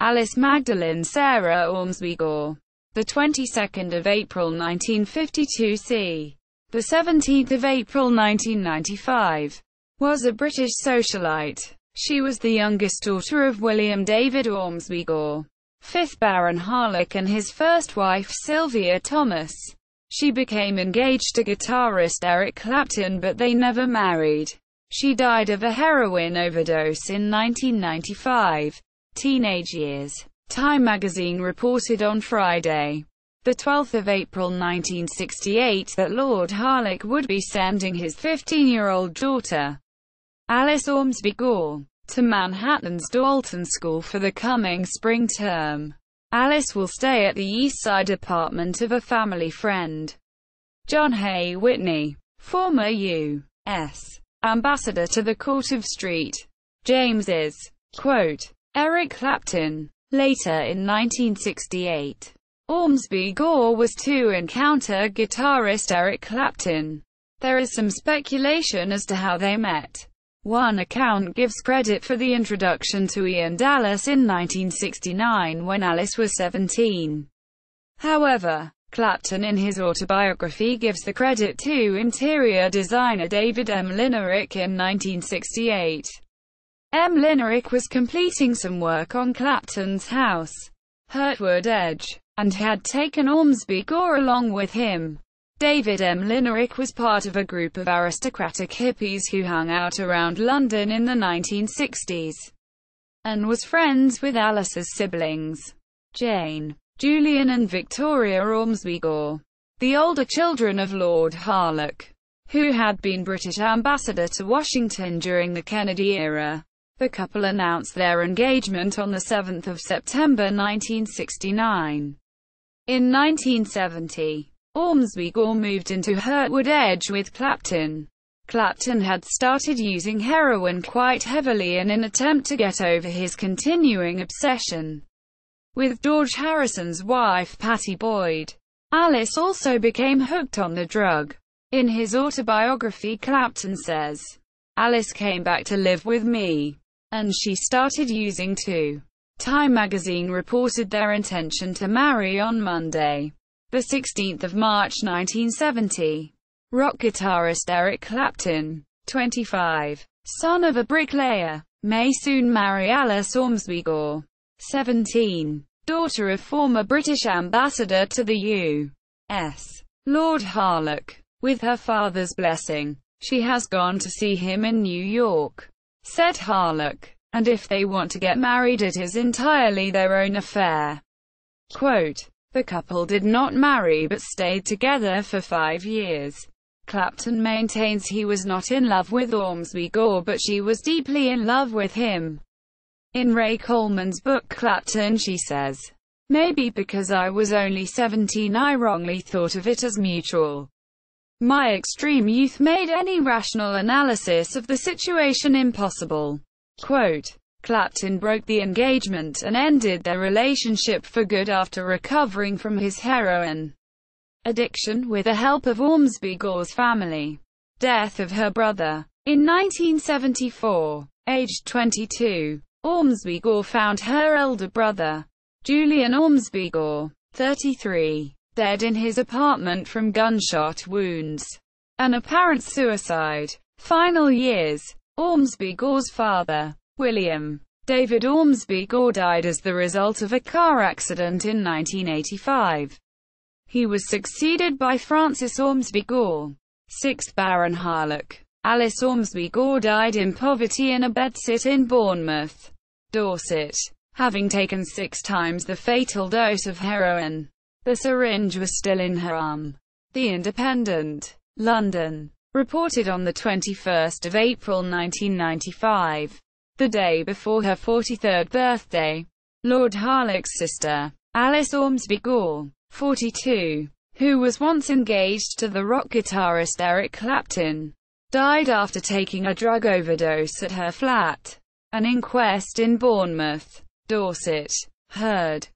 Alice Magdalen Sarah Ormsby-Gore. The 22nd of April 1952 c. The 17th of April 1995. Was a British socialite. She was the youngest daughter of William David Ormsby-Gore, 5th Baron Harlech, and his first wife Sylvia Thomas. She became engaged to guitarist Eric Clapton, but they never married. She died of a heroin overdose in 1995. Teenage years. Time magazine reported on Friday, the 12th of April 1968, that Lord Harlech would be sending his 15-year-old daughter, Alice Ormsby-Gore, to Manhattan's Dalton School for the coming spring term. Alice will stay at the East Side apartment of a family friend. John Hay Whitney, former U.S. ambassador to the Court of St. James's. Quote, Eric Clapton. Later in 1968, Ormsby-Gore was to encounter guitarist Eric Clapton. There is some speculation as to how they met. One account gives credit for the introduction to Ian Dallas in 1969 when Alice was 17. However, Clapton in his autobiography gives the credit to interior designer David M. Linerick in 1968. M. Linerick was completing some work on Clapton's house, Hurtwood Edge, and had taken Ormsby-Gore along with him. David M. Linerick was part of a group of aristocratic hippies who hung out around London in the 1960s, and was friends with Alice's siblings, Jane, Julian and Victoria Ormsby-Gore, the older children of Lord Harlech, who had been British ambassador to Washington during the Kennedy era. The couple announced their engagement on the 7th of September 1969. In 1970, Ormsby-Gore moved into Hurtwood Edge with Clapton. Clapton had started using heroin quite heavily in an attempt to get over his continuing obsession with George Harrison's wife Pattie Boyd. Alice also became hooked on the drug. In his autobiography, Clapton says, Alice came back to live with me, and she started using too. Time magazine reported their intention to marry on Monday, the 16th of March 1970. Rock guitarist Eric Clapton, 25, son of a bricklayer, may soon marry Alice Ormsby-Gore, 17, daughter of former British ambassador to the U.S., Lord Harlech. With her father's blessing, she has gone to see him in New York, said Harlech, and if they want to get married it is entirely their own affair. Quote, the couple did not marry but stayed together for 5 years. Clapton maintains he was not in love with Ormsby-Gore, but she was deeply in love with him. In Ray Coleman's book Clapton, she says, maybe because I was only 17 I wrongly thought of it as mutual. My extreme youth made any rational analysis of the situation impossible. Quote, Clapton broke the engagement and ended their relationship for good after recovering from his heroin addiction with the help of Ormsby-Gore's family. Death of her brother. In 1974, aged 22, Ormsby-Gore found her elder brother, Julian Ormsby-Gore, 33, dead in his apartment from gunshot wounds. An apparent suicide. Final years. Ormsby-Gore's father, William David Ormsby-Gore, died as the result of a car accident in 1985. He was succeeded by Francis Ormsby-Gore, 6th Baron Harlech. Alice Ormsby-Gore died in poverty in a bedsit in Bournemouth, Dorset, having taken 6 times the fatal dose of heroin. The syringe was still in her arm. The Independent, London, reported on the 21st of April 1995, the day before her 43rd birthday, Lord Harlech's sister, Alice Ormsby-Gore, 42, who was once engaged to the rock guitarist Eric Clapton, died after taking a drug overdose at her flat. An inquest in Bournemouth, Dorset, heard